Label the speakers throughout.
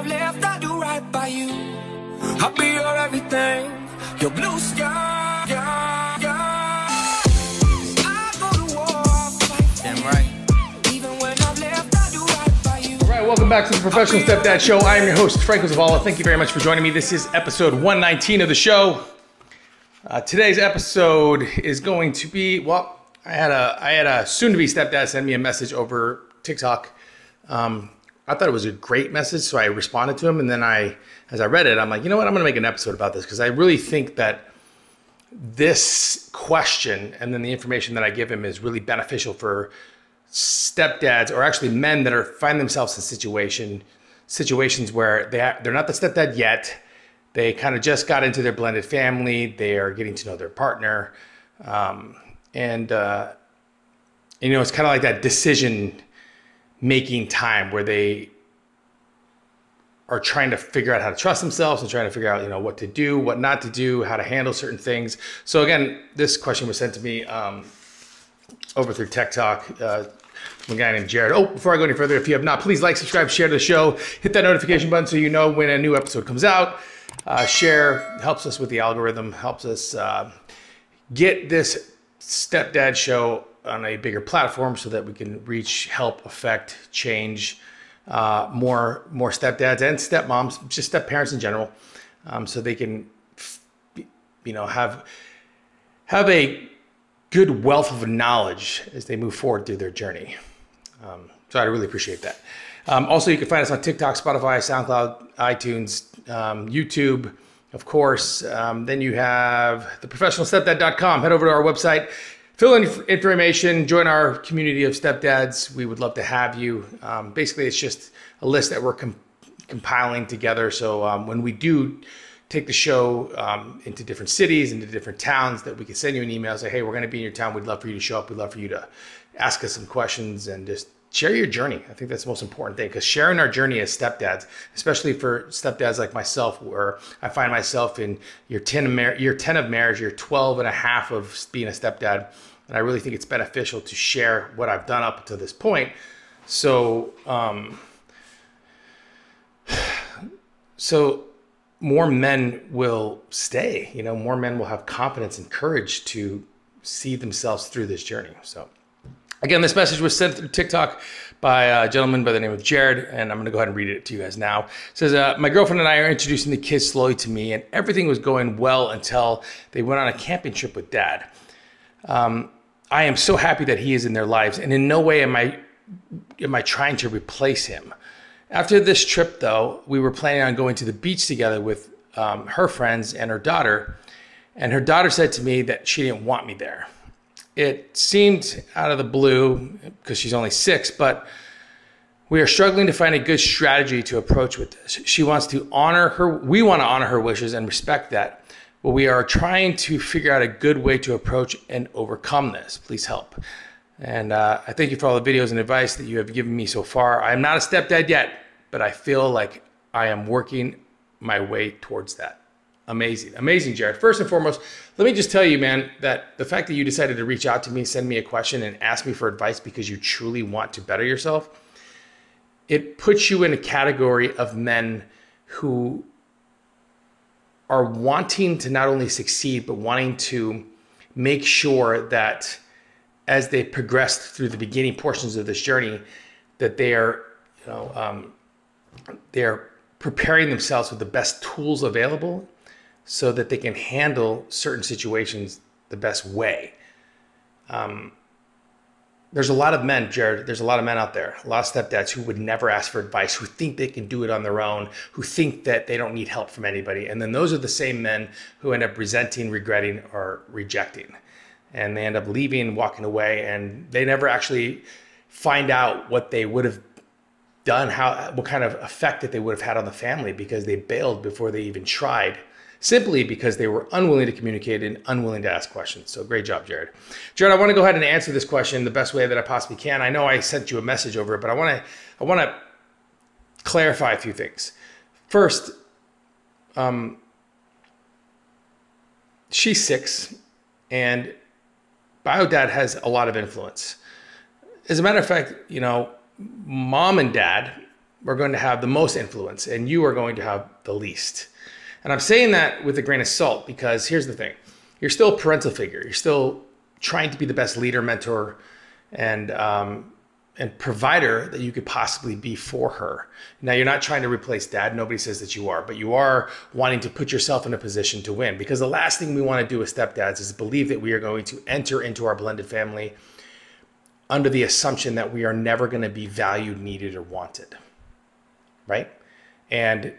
Speaker 1: I've left, I'll do right by you. I'll be your everything, your blue sky. I go to war, I'll fight. Damn right. Even when I've left, I'll do right by you.
Speaker 2: All right, welcome back to the Professional Stepdad Show. I am your host, Franco Zavala. Thank you very much for joining me. This is episode 119 of the show. Today's episode is going to be, well, I had a soon-to-be stepdad send me a message over TikTok. I thought it was a great message, so I responded to him. And then as I read it, I'm like, you know what? I'm going to make an episode about this because I really think that this question and then the information that I give him is really beneficial for stepdads, or actually men that find themselves in situations where they're not the stepdad yet. They kind of just got into their blended family. They are getting to know their partner. And you know, it's kind of like that decision-making time where they are trying to figure out how to trust themselves and trying to figure out, you know, what to do, what not to do, how to handle certain things. So again, this question was sent to me over through TikTok from a guy named Jared. Oh, before I go any further, if you have not, please like, subscribe, share the show, hit that notification button so you know when a new episode comes out. Share helps us with the algorithm, helps us get this stepdad show on a bigger platform so that we can reach, help, affect, change more stepdads and stepmoms, just step parents in general, so they can, you know, have a good wealth of knowledge as they move forward through their journey. So I really appreciate that. Also, you can find us on TikTok, Spotify, SoundCloud, iTunes, YouTube, of course. Then you have theprofessionalstepdad.com. Head over to our website, fill in information, join our community of stepdads. We would love to have you. Basically, it's just a list that we're compiling together. So when we do take the show into different cities, into different towns, that we can send you an email, say, hey, we're going to be in your town. We'd love for you to show up. We'd love for you to ask us some questions and just share your journey. I think that's the most important thing, because sharing our journey as stepdads, especially for stepdads like myself, where I find myself in year 10 of marriage, year 12 and a half of being a stepdad. And I really think it's beneficial to share what I've done up to this point. So, so more men will stay, you know, more men will have confidence and courage to see themselves through this journey. So again, this message was sent through TikTok by a gentleman by the name of Jared, and I'm going to go ahead and read it to you guys now. It says, my girlfriend and I are introducing the kids slowly to me, and everything was going well until they went on a camping trip with Dad. I am so happy that he is in their lives, and in no way am I trying to replace him. After this trip, though, we were planning on going to the beach together with her friends and her daughter said to me that she didn't want me there. It seemed out of the blue because she's only 6, but we are struggling to find a good strategy to approach with this. She wants to honor her. We want to honor her wishes and respect that, but we are trying to figure out a good way to approach and overcome this. Please help. And I thank you for all the videos and advice that you have given me so far. I'm not a stepdad yet, but I feel like I am working my way towards that. Amazing. Amazing, Jared. First and foremost, let me just tell you, man, that the fact that you decided to reach out to me, send me a question, and ask me for advice because you truly want to better yourself, it puts you in a category of men who are wanting to not only succeed, but wanting to make sure that as they progress through the beginning portions of this journey, that they are, you know, they're preparing themselves with the best tools available so that they can handle certain situations the best way. There's a lot of men, Jared, there's a lot of men out there, a lot of stepdads who would never ask for advice, who think they can do it on their own, who think that they don't need help from anybody. And then those are the same men who end up resenting, regretting, or rejecting. And they end up leaving, walking away, and they never actually find out what they would have done, what kind of effect that they would have had on the family, because they bailed before they even tried, simply because they were unwilling to communicate and unwilling to ask questions. So great job, Jared. Jared, I want to go ahead and answer this question the best way that I possibly can. I know I sent you a message over it, but I want to clarify a few things. First, she's 6, and Bio Dad has a lot of influence. As a matter of fact, you know, Mom and Dad, are going to have the most influence and you are going to have the least. And I'm saying that with a grain of salt because here's the thing. You're still a parental figure. You're still trying to be the best leader, mentor, and provider that you could possibly be for her. Now, you're not trying to replace dad. Nobody says that you are, but you are wanting to put yourself in a position to win, because the last thing we want to do as stepdads is believe that we are going to enter into our blended family under the assumption that we are never going to be valued, needed, or wanted, right? And,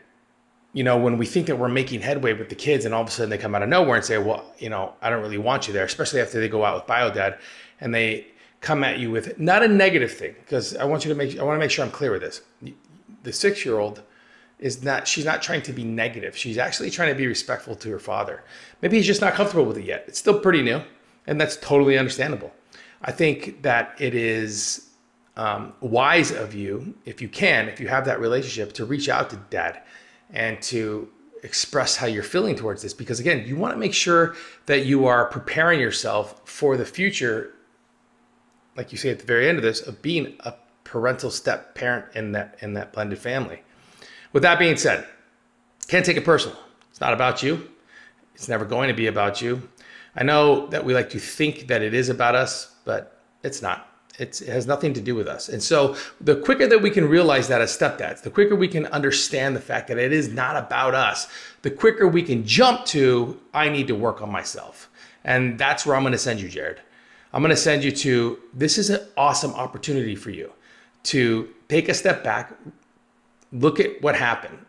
Speaker 2: when we think that we're making headway with the kids and all of a sudden they come out of nowhere and say, well, I don't really want you there, especially after they go out with bio dad and they come at you with not a negative thing, because I want to make sure I'm clear with this. The 6-year-old she's not trying to be negative. She's actually trying to be respectful to her father. Maybe he's just not comfortable with it yet. It's still pretty new, and that's totally understandable. I think that it is wise of you, if you have that relationship, to reach out to dad and to express how you're feeling towards this, because again, you want to make sure that you are preparing yourself for the future, like you say at the very end of this, of being a parental step parent in that blended family. With that being said, can't take it personal. It's not about you. It's never going to be about you. I know that we like to think that it is about us, but it's not. It has nothing to do with us. And so the quicker that we can realize that as stepdads, the quicker we can understand the fact that it is not about us, the quicker we can jump to, I need to work on myself. And that's where I'm going to send you, Jared. I'm going to send you to, this is an awesome opportunity for you to take a step back, look at what happened,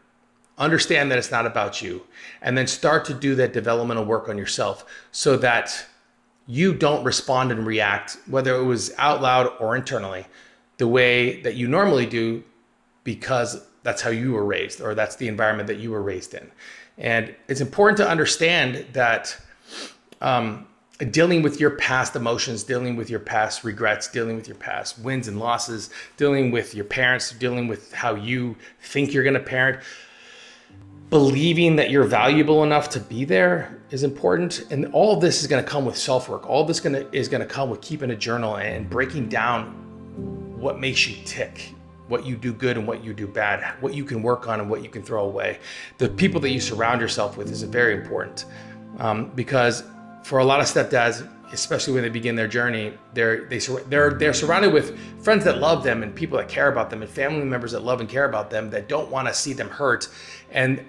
Speaker 2: understand that it's not about you, and then start to do that developmental work on yourself so that you don't respond and react, whether it was out loud or internally, the way that you normally do, because that's how you were raised, or that's the environment that you were raised in. And it's important to understand that dealing with your past emotions, dealing with your past regrets, dealing with your past wins and losses, dealing with your parents, dealing with how you think you're going to parent, believing that you're valuable enough to be there is important. And all of this is going to come with self-work. All of this is going to come with keeping a journal and breaking down what makes you tick, what you do good and what you do bad, what you can work on and what you can throw away. The people that you surround yourself with is very important, because for a lot of stepdads, especially when they begin their journey, they're surrounded with friends that love them and people that care about them and family members that love and care about them, that don't want to see them hurt. And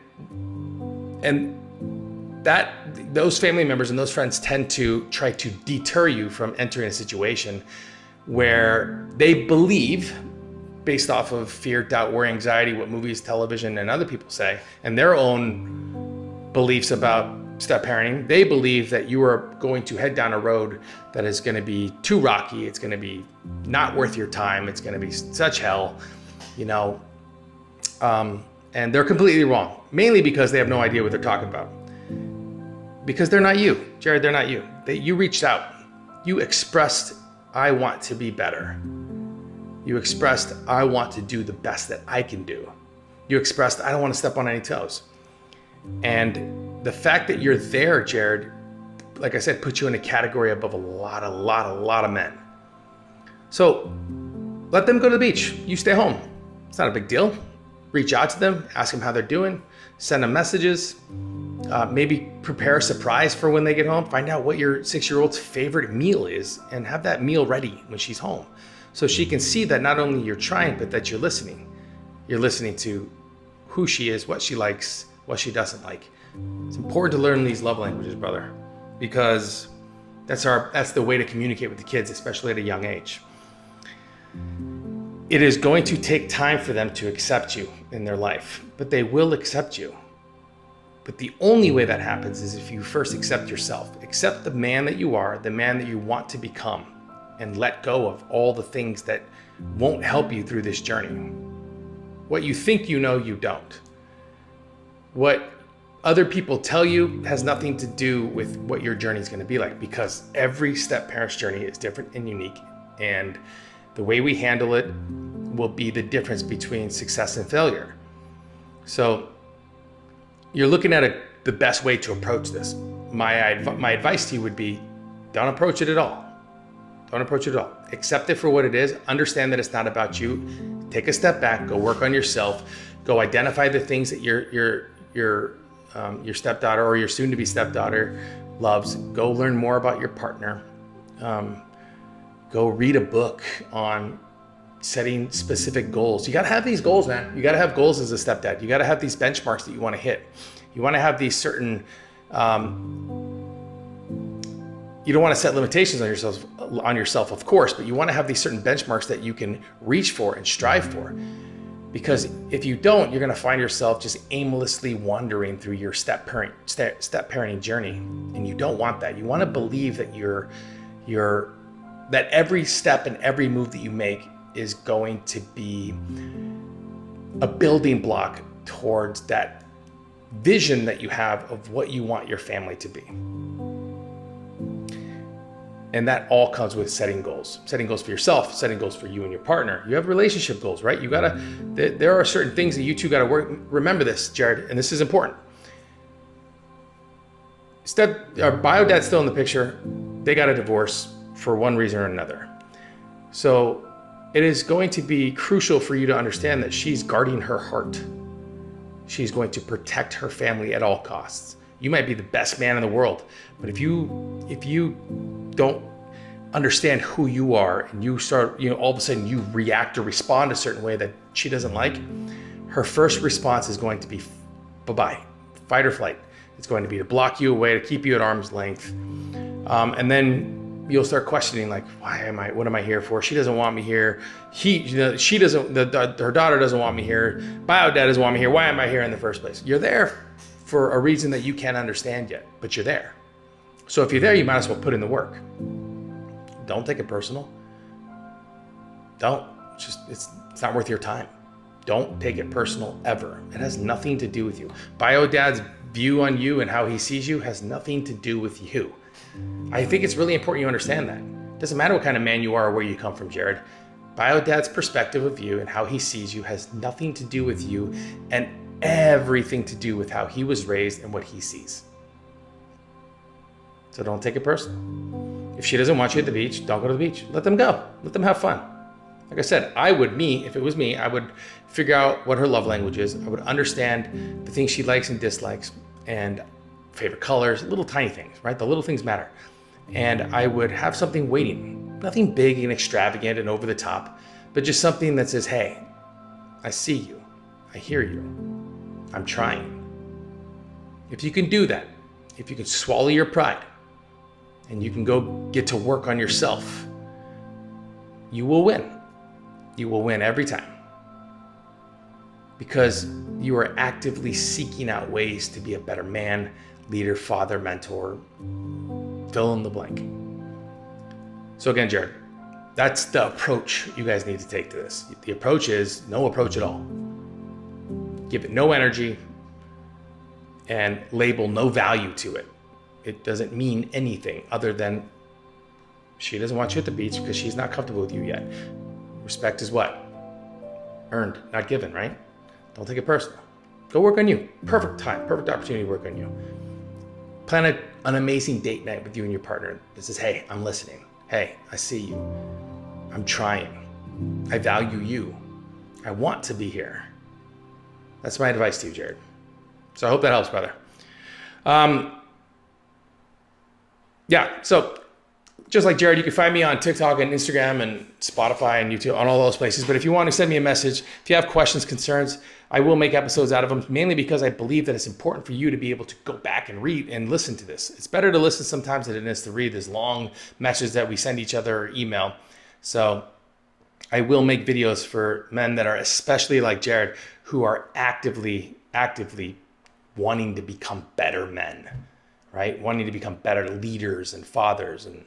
Speaker 2: that those family members and those friends tend to try to deter you from entering a situation where they believe, based off of fear, doubt, worry, anxiety, what movies, television, and other people say, and their own beliefs about step parenting, they believe that you are going to head down a road that is going to be too rocky. It's going to be not worth your time. It's going to be such hell, and they're completely wrong, mainly because they have no idea what they're talking about. Because they're not you, Jared, they're not you. You reached out. You expressed, I want to be better. You expressed, I want to do the best that I can do. You expressed, I don't want to step on any toes. And the fact that you're there, Jared, like I said, puts you in a category above a lot of men. So let them go to the beach. You stay home. It's not a big deal. Reach out to them, ask them how they're doing, send them messages, maybe prepare a surprise for when they get home. Find out what your 6-year-old's favorite meal is and have that meal ready when she's home, so she can see that not only you're trying, but that you're listening. You're listening to who she is, what she likes, what she doesn't like. It's important to learn these love languages, brother, because that's the way to communicate with the kids, especially at a young age. It is going to take time for them to accept you in their life, but they will accept you. But the only way that happens is if you first accept yourself, accept the man that you are, the man that you want to become, and let go of all the things that won't help you through this journey. What you think you know, you don't. What other people tell you has nothing to do with what your journey is going to be like, because every step parent's journey is different and unique, and the way we handle it will be the difference between success and failure. So you're looking at the best way to approach this. My advice to you would be, don't approach it at all. Don't approach it at all. Accept it for what it is. Understand that it's not about you. Take a step back, go work on yourself, go identify the things that your stepdaughter or your soon-to-be stepdaughter loves. Go learn more about your partner. Go read a book on setting specific goals. You got to have these goals, man. You got to have goals as a stepdad. You got to have these benchmarks that you want to hit. You want to have these certain, you don't want to set limitations on yourself, of course, but you want to have these certain benchmarks that you can reach for and strive for. Because if you don't, you're going to find yourself just aimlessly wandering through your step parenting journey. And you don't want that. You want to believe that that every step and every move that you make is going to be a building block towards that vision that you have of what you want your family to be. And that all comes with setting goals for yourself, setting goals for you and your partner. You have relationship goals, right? There are certain things that you two got to work. Remember this, Jared, and this is important. Our bio dad's still in the picture. They got a divorce for one reason or another. So it is going to be crucial for you to understand that she's guarding her heart. She's going to protect her family at all costs. You might be the best man in the world, but if you don't understand who you are and you start, all of a sudden you react or respond a certain way that she doesn't like, her first response is going to be bye-bye, fight or flight. It's going to be to block you away, to keep you at arm's length. And then you'll start questioning, like, what am I here for? She doesn't want me here. Her daughter doesn't want me here. Bio dad doesn't want me here. Why am I here in the first place? You're there for a reason that you can't understand yet, but you're there. So if you're there, you might as well put in the work. Don't take it personal. Don't. It's not worth your time. Don't take it personal ever. It has nothing to do with you. Bio dad's view on you and how he sees you has nothing to do with you. I think it's really important you understand that. It doesn't matter what kind of man you are or where you come from, Jared. Bio dad's perspective of you and how he sees you has nothing to do with you and everything to do with how he was raised and what he sees. So don't take it personal. If she doesn't want you at the beach, don't go to the beach. Let them go. Let them have fun. Like I said, if it was me, I would figure out what her love language is. I would understand the things she likes and dislikes and favorite colors, little tiny things, right? The little things matter. And I would have something waiting, nothing big and extravagant and over the top, but just something that says, hey, I see you. I hear you. I'm trying. If you can do that, if you can swallow your pride and you can go get to work on yourself, you will win. You will win every time because you are actively seeking out ways to be a better man, leader, father, mentor, fill in the blank. So again, Jared, that's the approach you guys need to take to this. The approach is no approach at all. Give it no energy and label no value to it. It doesn't mean anything other than she doesn't want you at the beach because she's not comfortable with you yet. Respect is what? Earned, not given, right? Don't take it personal. Go work on you. Perfect time, perfect opportunity to work on you. Plan an amazing date night with you and your partner that says, hey, I'm listening. Hey, I see you. I'm trying. I value you. I want to be here. That's my advice to you, Jared. So I hope that helps, brother. Yeah, so just like Jared, you can find me on TikTok and Instagram and Spotify and YouTube, on all those places. But if you want to send me a message, if you have questions, concerns, I will make episodes out of them, mainly because I believe that it's important for you to be able to go back and read and listen to this. It's better to listen sometimes than it is to read this long message that we send each other or email. So I will make videos for men that are especially like Jared, who are actively wanting to become better men, right? Wanting to become better leaders and fathers. And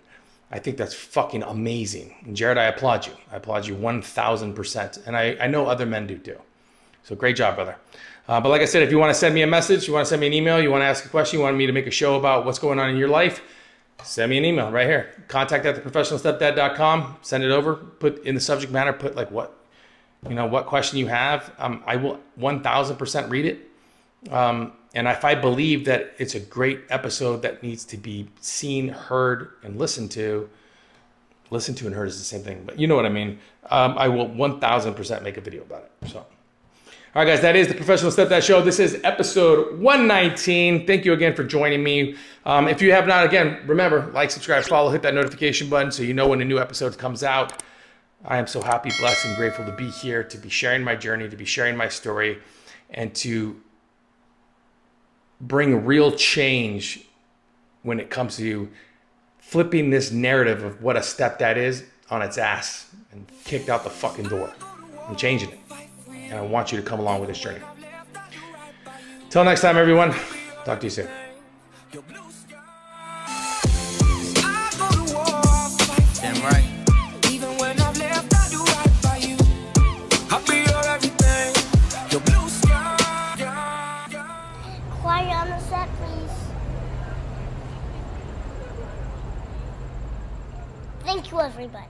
Speaker 2: I think that's fucking amazing. And Jared, I applaud you. I applaud you 1000%. And I know other men do too. So great job, brother. But like I said, if you want to send me a message, you want to send me an email, you want to ask a question, you want me to make a show about what's going on in your life, send me an email right here. contact@theprofessionalstepdad.com. Send it over. Put in the subject matter, put like what question you have. I will 1000% read it. And if I believe that it's a great episode that needs to be seen, heard, and listened to, listened to and heard is the same thing, but you know what I mean. I will 1000% make a video about it. So, all right, guys, that is the Professional Stepdad Show. This is episode 119. Thank you again for joining me. If you have not, again, remember, like, subscribe, follow, hit that notification button so you know when a new episode comes out. I am so happy, blessed, and grateful to be here, to be sharing my journey, to be sharing my story, and to bring real change when it comes to flipping this narrative of what a stepdad is on its ass and kicked out the fucking door. I'm changing it. And I want you to come along with this journey. Till next time, everyone. Talk to you soon.
Speaker 1: Damn right. Even when I've left, I do right by you. I'll be your everything. Your blue sky.
Speaker 3: Quiet on the set, please. Thank you, everybody.